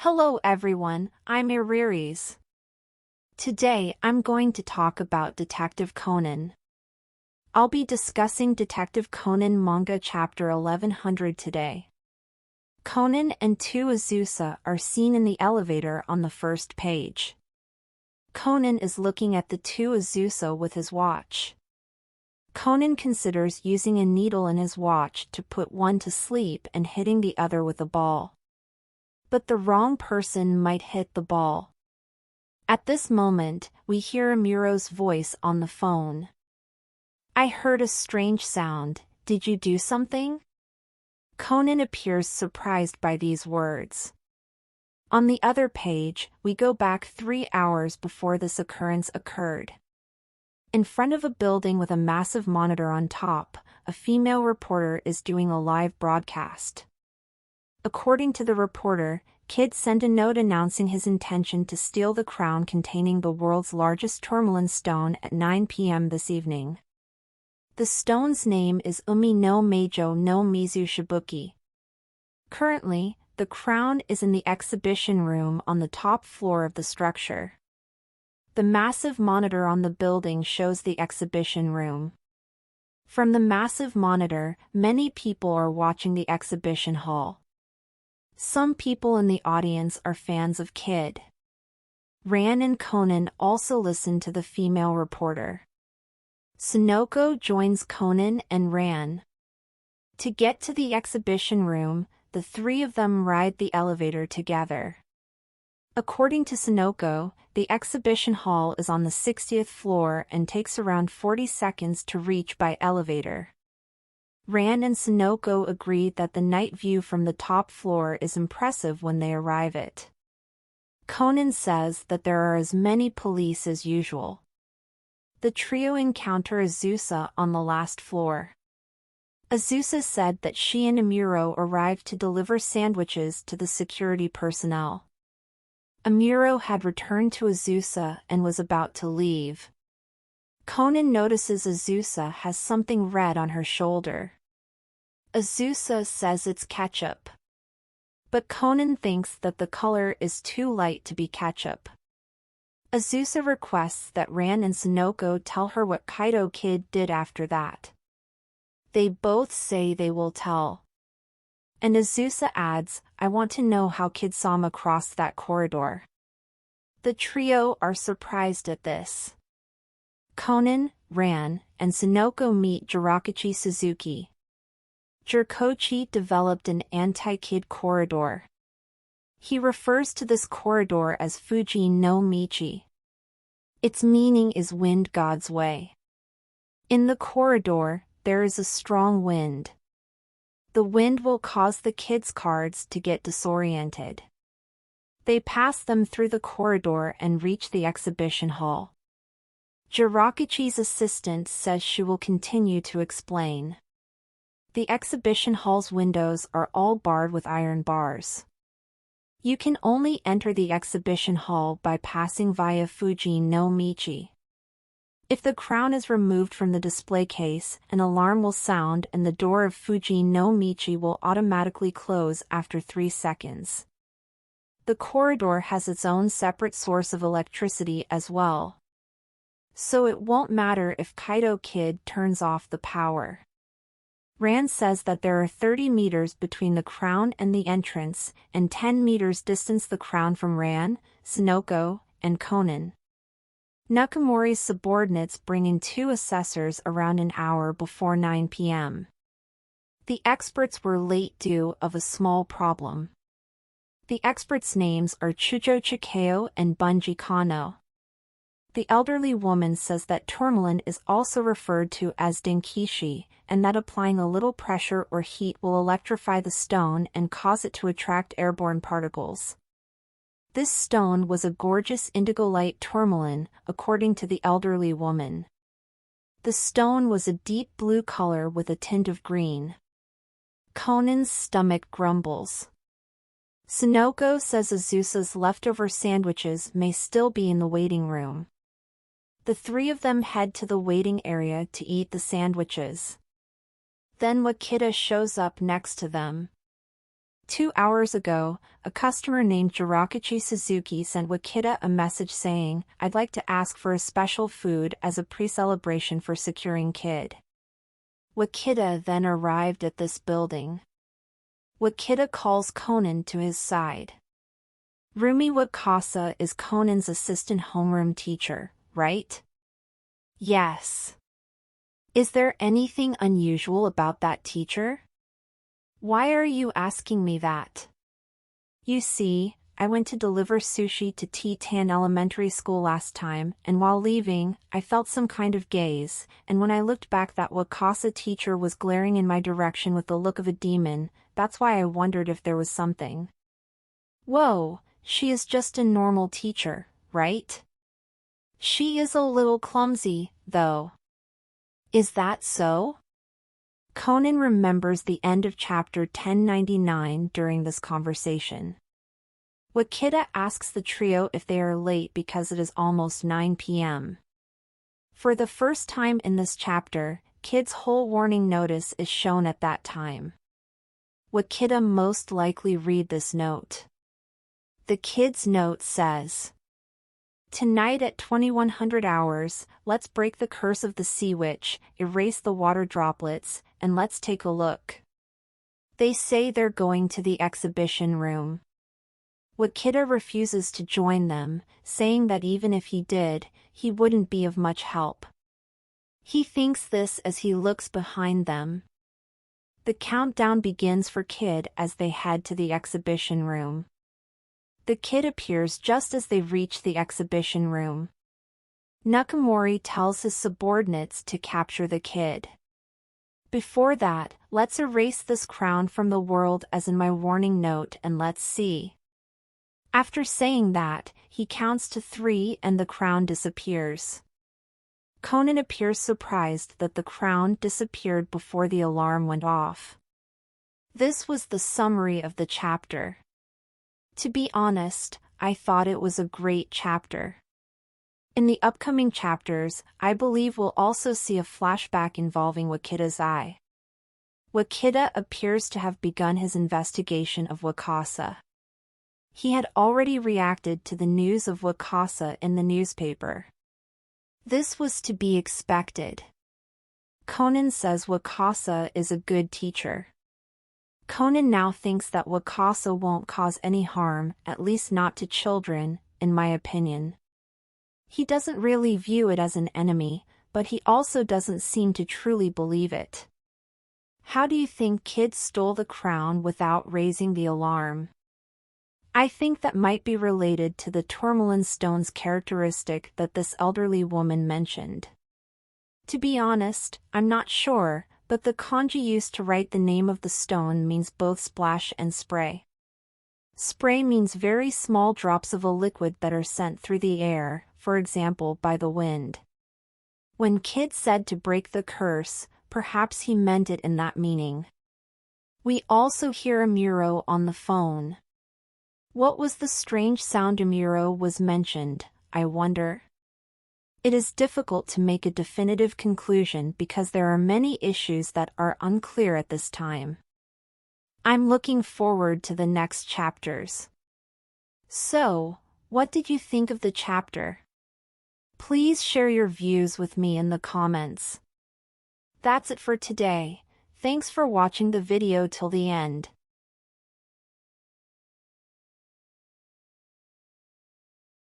Hello everyone, I'm Iriris. Today I'm going to talk about Detective Conan. I'll be discussing Detective Conan Manga Chapter 1100 today. Conan and two Azusa are seen in the elevator on the first page. Conan is looking at the two Azusa with his watch. Conan considers using a needle in his watch to put one to sleep and hitting the other with a ball. But the wrong person might hit the ball. At this moment, we hear Amuro's voice on the phone. I heard a strange sound. Did you do something? Conan appears surprised by these words. On the other page, we go back 3 hours before this occurrence occurred. In front of a building with a massive monitor on top, a female reporter is doing a live broadcast. According to the reporter, Kid sent a note announcing his intention to steal the crown containing the world's largest tourmaline stone at 9 p.m. this evening. The stone's name is Umi no Meijo no Mizu Shibuki. Currently, the crown is in the exhibition room on the top floor of the structure. The massive monitor on the building shows the exhibition room. From the massive monitor, many people are watching the exhibition hall. Some people in the audience are fans of Kid. Ran and Conan also listen to the female reporter. Sunoko joins Conan and Ran. To get to the exhibition room, the three of them ride the elevator together. According to Sunoko, the exhibition hall is on the 60th floor and takes around 40 seconds to reach by elevator. Ran and Sunoko agreed that the night view from the top floor is impressive when they arrive at. Conan says that there are as many police as usual. The trio encounter Azusa on the last floor. Azusa said that she and Amuro arrived to deliver sandwiches to the security personnel. Amuro had returned to Azusa and was about to leave. Conan notices Azusa has something red on her shoulder. Azusa says it's ketchup. But Conan thinks that the color is too light to be ketchup. Azusa requests that Ran and Sunoko tell her what Kaito Kid did after that. They both say they will tell. And Azusa adds, I want to know how Kid saw him across that corridor. The trio are surprised at this. Conan, Ran, and Sunoko meet Jirakichi Suzuki. Jirakichi developed an anti-Kid corridor. He refers to this corridor as Fuji no Michi. Its meaning is wind God's way. In the corridor, there is a strong wind. The wind will cause the kids' cards to get disoriented. They pass them through the corridor and reach the exhibition hall. Jirakichi's assistant says she will continue to explain. The exhibition hall's windows are all barred with iron bars. You can only enter the exhibition hall by passing via Fuji no Michi. If the crown is removed from the display case, an alarm will sound and the door of Fuji no Michi will automatically close after 3 seconds. The corridor has its own separate source of electricity as well. So it won't matter if Kaito Kid turns off the power. Ran says that there are 30 meters between the crown and the entrance, and 10 meters distance the crown from Ran, Sunoko, and Conan. Nakamori's subordinates bring in 2 assessors around an hour before 9 p.m. The experts were late due of a small problem. The experts' names are Chujo Chikeo and Bunji Kano. The elderly woman says that tourmaline is also referred to as denkishi, and that applying a little pressure or heat will electrify the stone and cause it to attract airborne particles. This stone was a gorgeous indigo-light tourmaline, according to the elderly woman. The stone was a deep blue color with a tint of green. Conan's stomach grumbles. Sunoko says Azusa's leftover sandwiches may still be in the waiting room. The three of them head to the waiting area to eat the sandwiches. Then Wakita shows up next to them. 2 hours ago, a customer named Jirakachi Suzuki sent Wakita a message saying, "I'd like to ask for a special food as a pre-celebration for securing kid." Wakita then arrived at this building. Wakita calls Conan to his side. Rumi Wakasa is Conan's assistant homeroom teacher, right? Yes. Is there anything unusual about that teacher? Why are you asking me that? You see, I went to deliver sushi to T10 Elementary School last time, and while leaving, I felt some kind of gaze, and when I looked back that Wakasa teacher was glaring in my direction with the look of a demon. That's why I wondered if there was something. Whoa, she is just a normal teacher, right? She is a little clumsy, though. Is that so? Conan remembers the end of chapter 1099 during this conversation. Wakita asks the trio if they are late because it is almost 9 p.m. For the first time in this chapter, Kid's whole warning notice is shown at that time. Wakita most likely read this note. The kid's note says, "Tonight at 2100 hours, let's break the curse of the sea witch, erase the water droplets, and let's take a look." They say they're going to the exhibition room. Wakita refuses to join them, saying that even if he did, he wouldn't be of much help. He thinks this as he looks behind them. The countdown begins for Kid as they head to the exhibition room. The kid appears just as they reach the exhibition room. Nakamori tells his subordinates to capture the kid. Before that, let's erase this crown from the world as in my warning note and let's see. After saying that, he counts to 3 and the crown disappears. Conan appears surprised that the crown disappeared before the alarm went off. This was the summary of the chapter. To be honest, I thought it was a great chapter. In the upcoming chapters, I believe we'll also see a flashback involving Wakita's eye. Wakita appears to have begun his investigation of Wakasa. He had already reacted to the news of Wakasa in the newspaper. This was to be expected. Conan says Wakasa is a good teacher. Conan now thinks that Wakasa won't cause any harm, at least not to children, in my opinion. He doesn't really view it as an enemy, but he also doesn't seem to truly believe it. How do you think Kid stole the crown without raising the alarm? I think that might be related to the tourmaline stone's characteristic that this elderly woman mentioned. To be honest, I'm not sure, but the kanji used to write the name of the stone means both splash and spray. Spray means very small drops of a liquid that are sent through the air, for example by the wind. When Kid said to break the curse, perhaps he meant it in that meaning. We also hear Amuro on the phone. What was the strange sound Amuro was mentioned, I wonder? It is difficult to make a definitive conclusion because there are many issues that are unclear at this time. I'm looking forward to the next chapters. So, what did you think of the chapter? Please share your views with me in the comments. That's it for today. Thanks for watching the video till the end.